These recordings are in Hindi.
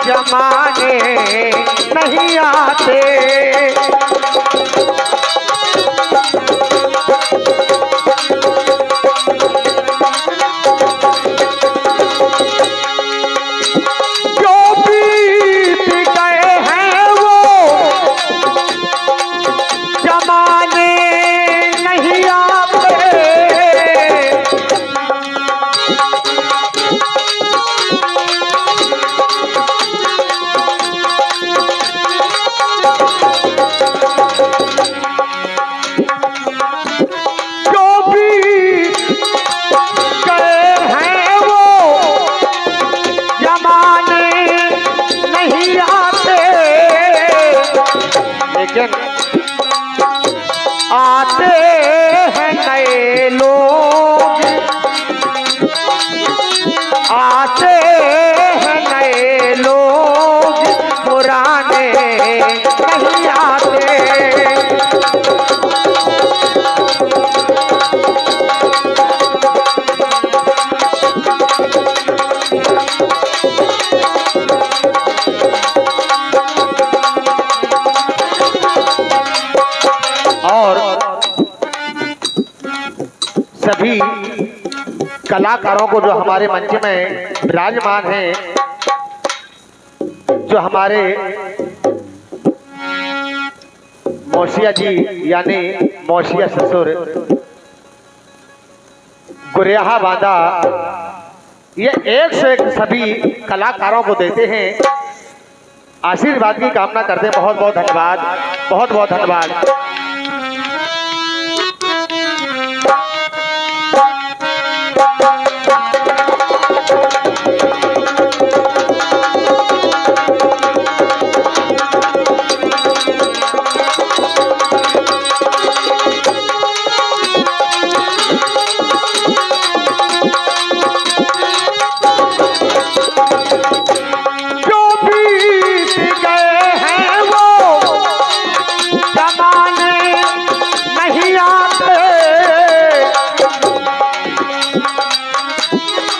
जमाने नहीं आते। आते हैं नए लोग, आते हैं नए लोग, पुराने नहीं आते। सभी कलाकारों को जो हमारे मंच में विराजमान हैं, जो हमारे मौसिया जी यानी मौसिया ससुर गुरियाहा बांधा, ये एक से एक सभी कलाकारों को देते हैं, आशीर्वाद की कामना करते हैं। बहुत बहुत धन्यवाद, बहुत बहुत धन्यवाद।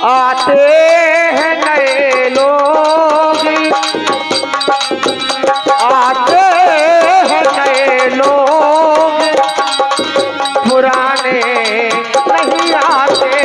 आते हैं नए लोग, आते हैं नए लोग, पुराने नहीं आते।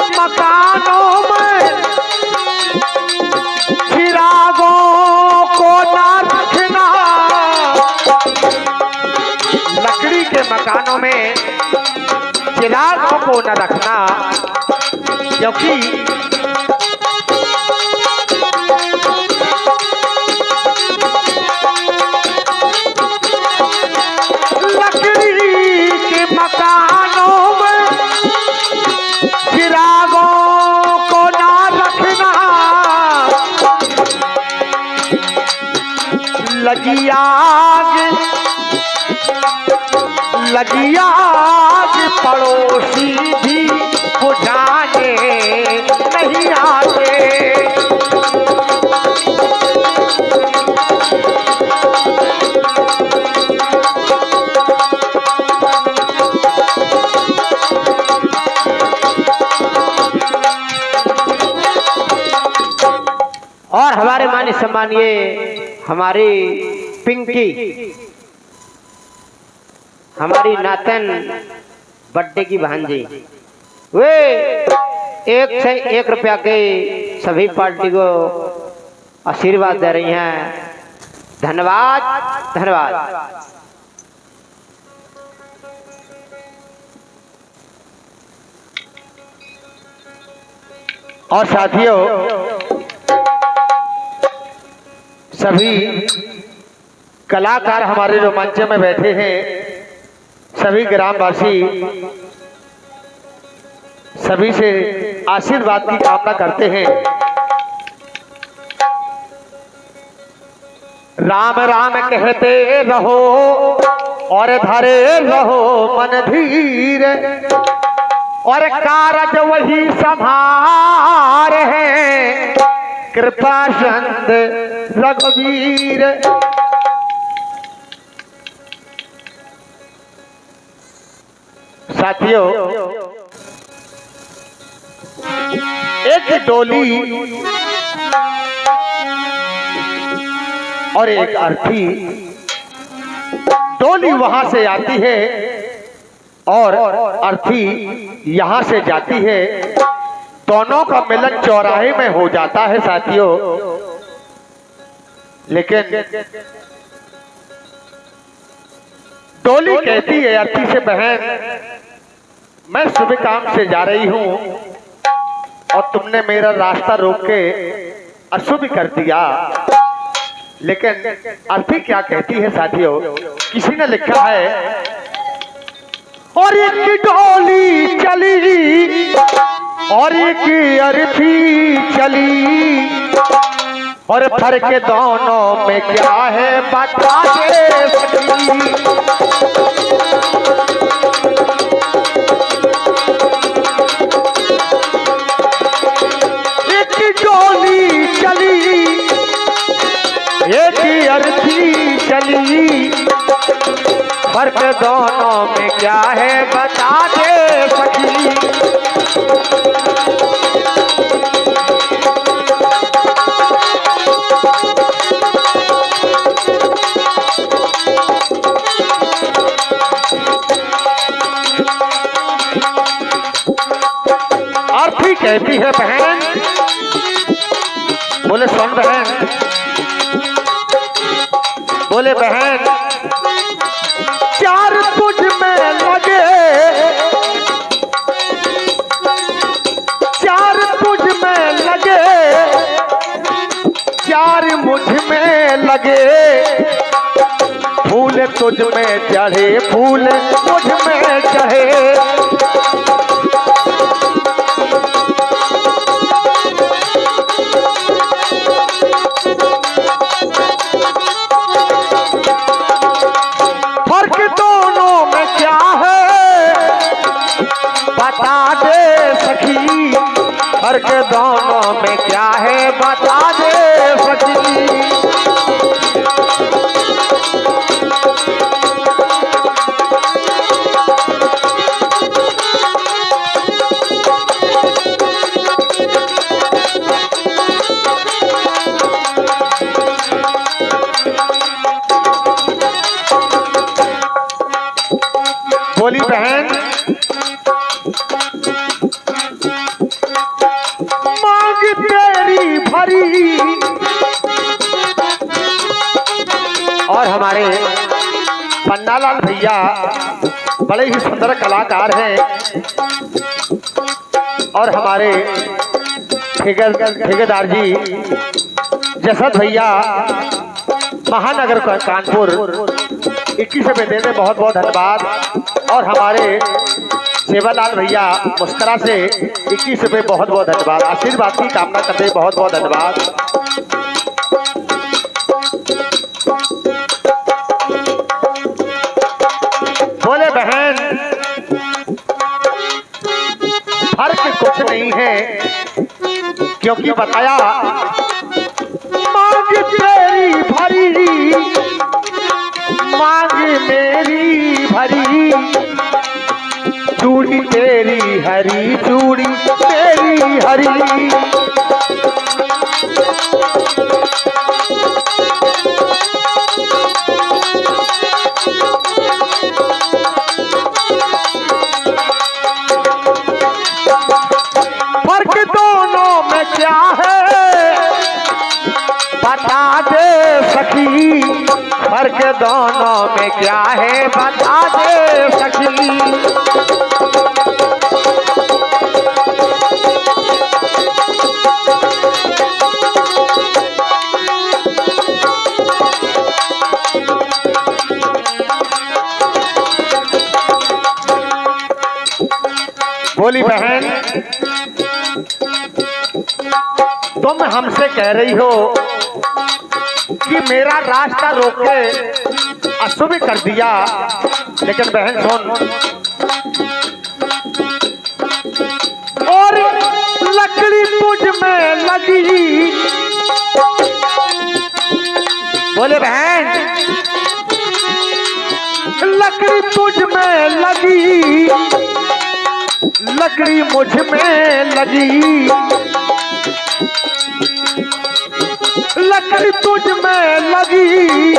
मकानों में चिरागों को ना रखना, लकड़ी के मकानों में चिरागों को न रखना, क्योंकि लकड़ी के मकानों में चिरागों को ना रखना, लगी आग पड़ोसी भी बुझाने नहीं आते। और हमारे मान्य सम्मानीय हमारी पिंकी, हमारी नातन बर्थडे की भांजी, वे 1 से 1 रुपया के सभी पार्टी को आशीर्वाद दे रही हैं। धन्यवाद, धन्यवाद। और साथियों, सभी कलाकार हमारे जो मंच में बैठे हैं, सभी ग्रामवासी, सभी से आशीर्वाद की कामना करते हैं। राम राम कहते रहो और धरे रहो मन धीर, और कारज वही संभार है कृपा चंद रघुवीर। साथियों, एक डोली और एक अर्थी, डोली वहां से आती है और अर्थी यहां से जाती है। दोनों का मिलन चौराहे में हो जाता है साथियों। लेकिन डोली कहती है अर्थी से, बहन मैं शुभ काम से जा रही हूं और तुमने मेरा रास्ता रोक के अशुभ कर दिया। लेकिन अर्थी क्या कहती है साथियों, किसी ने लिखा है, और एक डोली चली और एक अर्थी चली, और फर्क दोनों में क्या है बता दे सकी। एक डोली चली एक अर्थी चली, फर्क दोनों में क्या है बता दे सकी। अर्थी कहती है, बहन बोले सुन बहन, बोले बहन चार तुझ में लगे, चार तुझ में लगे, चार मुझ में लगे, फूल तुझ में चढ़े फूल मुझ में चढ़े। बता दे सखी, फर्क दोनों में क्या है बता दे सखी। बोली बहन, मांग तेरी भरी, और हमारे पन्नालाल भैया बड़े ही सुंदर कलाकार हैं, और हमारे ठेकेदार जी जसद भैया महानगर कानपुर 21 रुपये देते, बहुत बहुत धन्यवाद। और हमारे सेवालाल भैया मुस्करा से 21 रुपये, बहुत बहुत धन्यवाद। आशीर्वाद की कामना करते, बहुत बहुत धन्यवाद। बोले बहन फर्क कुछ नहीं है, क्योंकि बताया मांग तेरी भरी, मांग मेरी भरी, चूड़ी तेरी हरी, चूड़ी तेरी हरी। फर्क दोनों में क्या है बता दे सखी, फर्क दोनों में क्या है बता दे सखी। बोली बहन तुम हमसे कह रही हो कि मेरा रास्ता रोक के अशुभ कर दिया, लेकिन बहन सुन, और लकड़ी तुझ में लगी, बोले बहन, लकड़ी तुझ में लगी, लकड़ी मुझ में लगी, लकड़ी तुझ में लगी,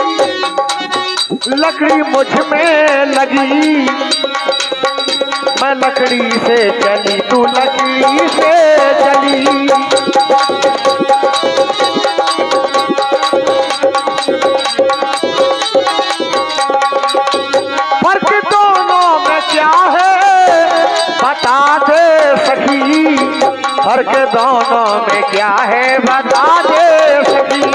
लकड़ी मुझ में लगी, मैं लकड़ी से चली, तू लकड़ी से चली। फर्क दोनों में क्या है बता दे सखी, फर्क दोनों में क्या है बता दे सखी।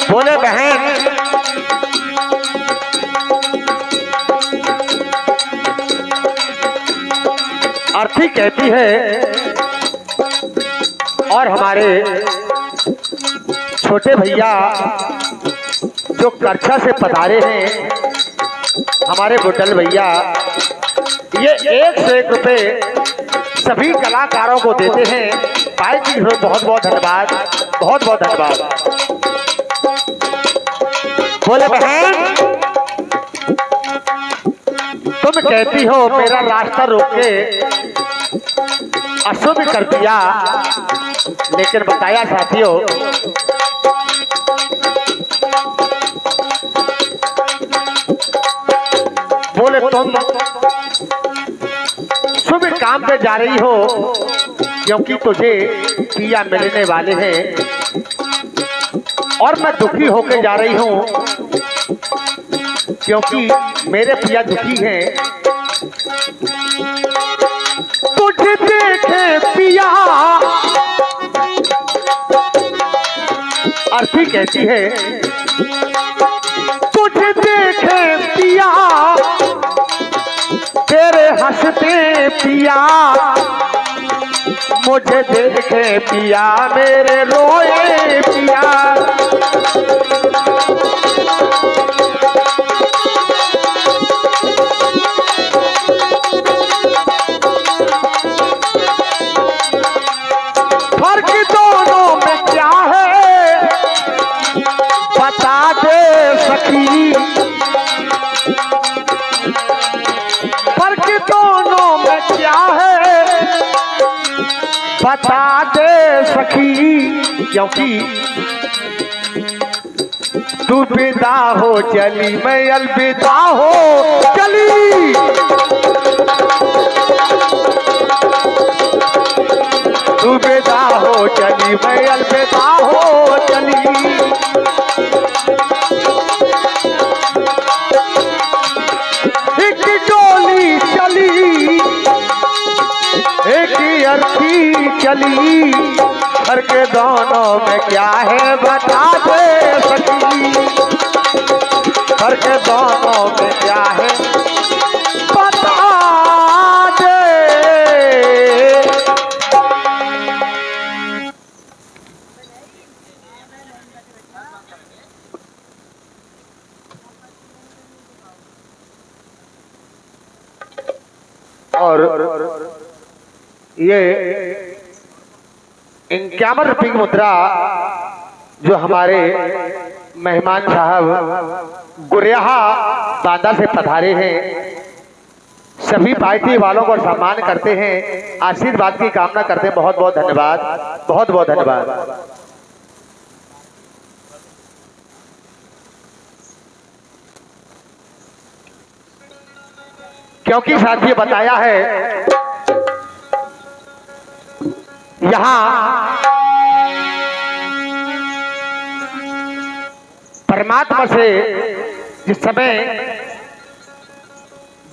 बोले बहन, अर्थी कहती है, और हमारे छोटे भैया जो करछा से पधारे हैं, हमारे बुटल भैया, ये 1 से 1 रुपए सभी कलाकारों को देते हैं। भाई जी बहुत बहुत धन्यवाद, बहुत बहुत धन्यवाद। बोले बहन, तुम कहती हो मेरा रास्ता रोक के अशुभ कर दिया, लेकिन बताया साथियों, बोले तुम शुभ काम पे जा रही हो, क्योंकि तुझे पिया मिलने वाले हैं, और मैं दुखी होकर जा रही हूं, क्योंकि मेरे पिया दुखी हैं। तुझे देखे पिया, अर्थी कहती है, तुझे देखे पिया, तेरे हंसते पिया, मुझे देखे पिया, मेरे रोए पिया। फर्क दोनों में क्या है बता दे सखी, फर्क दोनों में क्या है बता दे सखी, क्योंकि तू विदा हो चली, मैं अलविदा हो चली, तू विदा हो चली, मैं अलविदा हो चली। एक डोली चली, एक अर्थी चली, फर्क दोनों में क्या है बता दे सखी, फर्क दोनों में क्या है बता दे। और ये 51 रुपये की मुद्रा जो हमारे मेहमान साहब गुरियाहा बांदा से पधारे हैं, सभी पार्टी वालों को सम्मान करते हैं, आशीर्वाद की कामना करते हैं। बहुत बहुत धन्यवाद, बहुत बहुत धन्यवाद। क्योंकि साथियों बताया है, यहाँ परमात्मा से जिस समय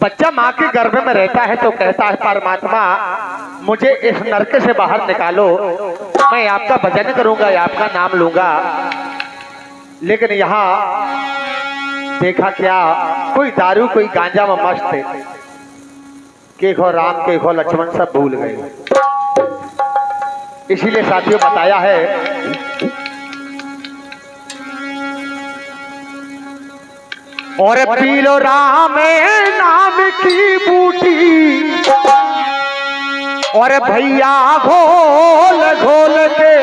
बच्चा माँ के गर्भ में रहता है तो कहता है परमात्मा मुझे इस नरक से बाहर निकालो, मैं आपका भजन करूंगा, आपका नाम लूंगा। लेकिन यहाँ देखा क्या, कोई दारू कोई गांजा में मस्त, के खो राम के खो लक्ष्मण सब भूल गए। इसीलिए साथियों बताया है, और पी लो राम नाम की बूटी, और भैया घोल घोल के,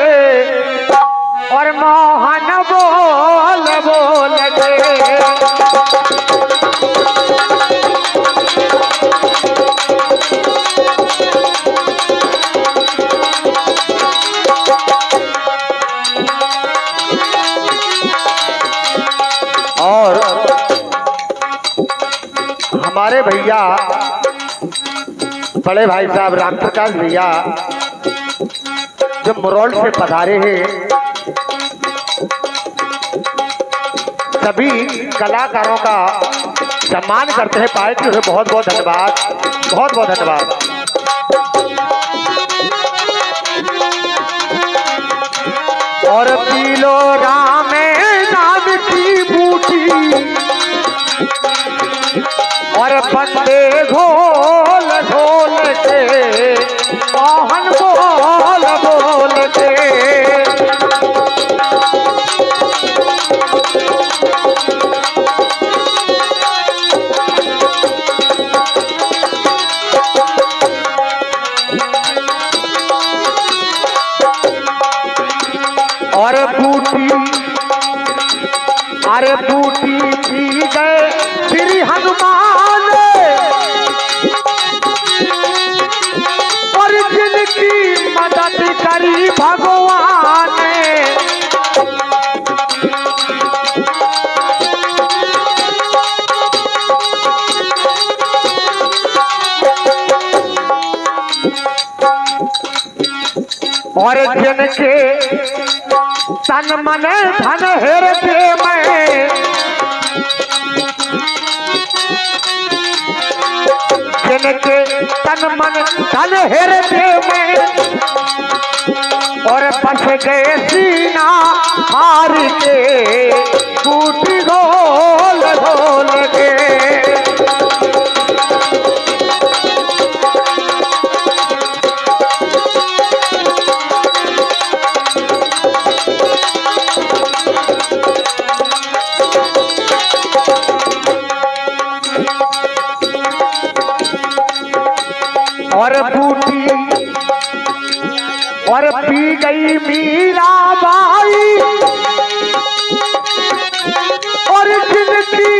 और मोहन बोल बोल के। और हमारे भैया बड़े भाई साहब राम प्रकाश भैया जो मुरौल से पधारे हैं, सभी कलाकारों का सम्मान करते हैं। पाए कि बहुत बहुत धन्यवाद, बहुत बहुत धन्यवाद। और पी लो राम नाम की बूटी, और बंदे घोल घोल के, मोहन बोल बोल के। और बूटी, अरे बूटी पी गए श्री हनुमान, और जिनकी मदद करी भगवान। और जिनके तन मन धन हृदय में, जिनके तन मन धन हृदय में, और बस गए सीना हार के, बूटी घोल घोल के। और बूटी और पी गई मीराबाई, और जिनकी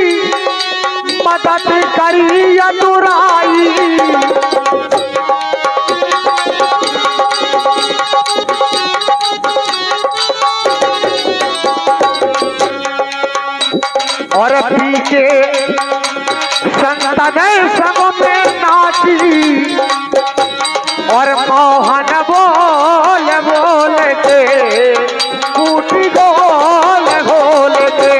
मदद करी अनुराई। और पी के संतन संग में नाची, और मोहन बोल बोल के, बूटी घोल घोल के।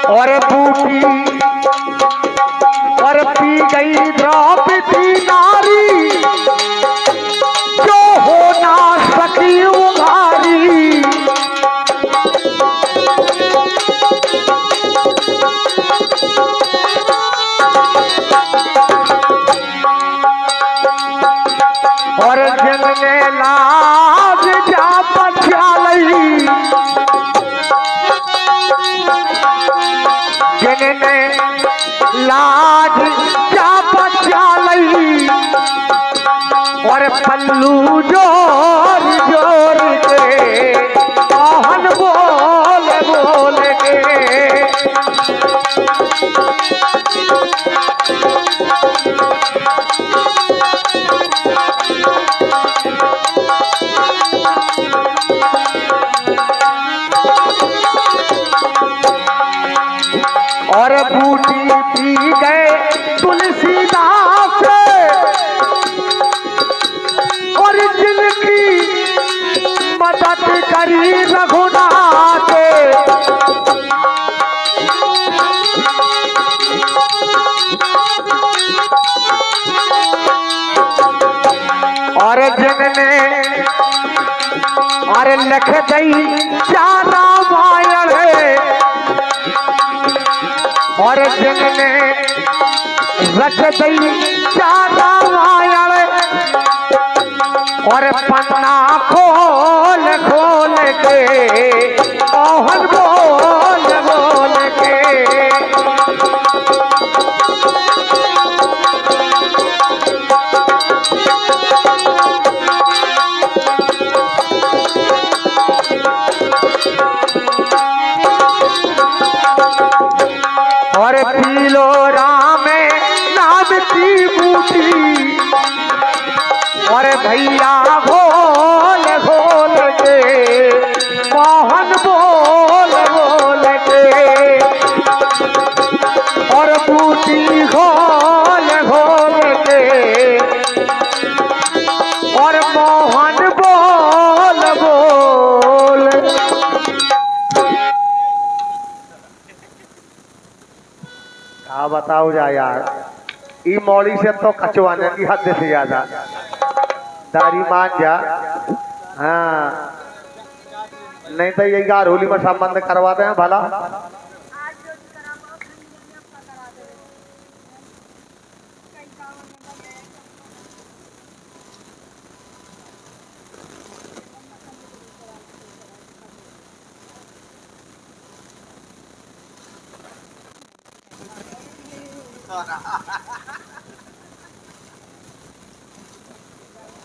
और बूटी और पी गई द्रौपदी नारी, जो हो ना सकी उघारी। और जिनने लाज जा बचा लई, जिनने लाज जा बचा लई, और पल्लू जोर जोर के, मोहन बोल बोल के। और बूटी पी गए तुलसीदास और जिनकी मदद करी रघुनाथ और जिनने और लिख दई चारा मायण और जिनने रख दई चारा मायण और पन्ना खोल खोल के ओहन बोल बोल के और पीलो राम नाम की बूटी और भैया घोल घोल के मोहन बोल बोल के और बूटी घोल घोल के और मोहन बोल बोल क्या बताओ जा यार ई मौली से तो कचवाने की हद से ज्यादा दारी मान जा। हाँ नहीं तो ये यार होली में संबंध करवाते हैं भला